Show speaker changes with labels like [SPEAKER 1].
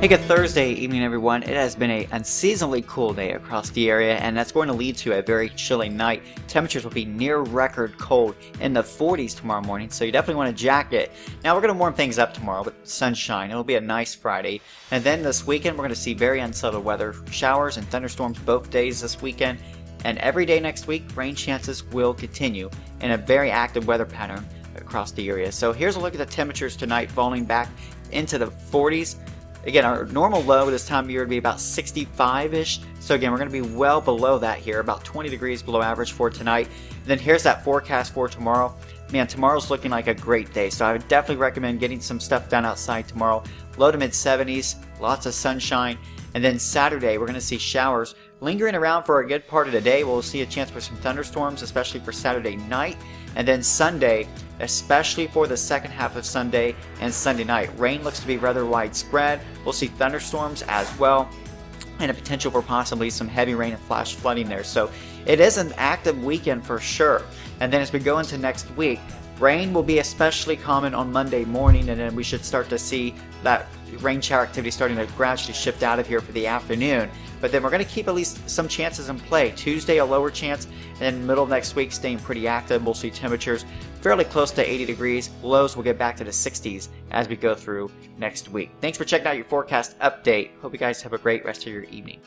[SPEAKER 1] Hey, good Thursday evening, everyone. It has been an unseasonably cool day across the area, and that's going to lead to a very chilly night. Temperatures will be near record cold in the 40s tomorrow morning, so you definitely want a jacket. Now, we're going to warm things up tomorrow with sunshine. It'll be a nice Friday. And then this weekend, we're going to see very unsettled weather. Showers and thunderstorms both days this weekend. And every day next week, rain chances will continue in a very active weather pattern across the area. So here's a look at the temperatures tonight, falling back into the 40s. Again, our normal low this time of year would be about 65-ish. So again, we're going to be well below that here, about 20 degrees below average for tonight. And then here's that forecast for tomorrow. Man, tomorrow's looking like a great day. So I would definitely recommend getting some stuff done outside tomorrow. Low to mid 70s, lots of sunshine. And then Saturday, we're going to see showers lingering around for a good part of the day. We'll see a chance for some thunderstorms, especially for Saturday night. And then Sunday, especially for the second half of Sunday and Sunday night, rain looks to be rather widespread. We'll see thunderstorms as well, and a potential for possibly some heavy rain and flash flooding there. So it is an active weekend for sure. And then as we go into next week, rain will be especially common on Monday morning, and then we should start to see that rain shower activity starting to gradually shift out of here for the afternoon. But then we're going to keep at least some chances in play. Tuesday, a lower chance, and then middle of next week, staying pretty active. We'll see temperatures fairly close to 80 degrees. Lows will get back to the 60s as we go through next week. Thanks for checking out your forecast update. Hope you guys have a great rest of your evening.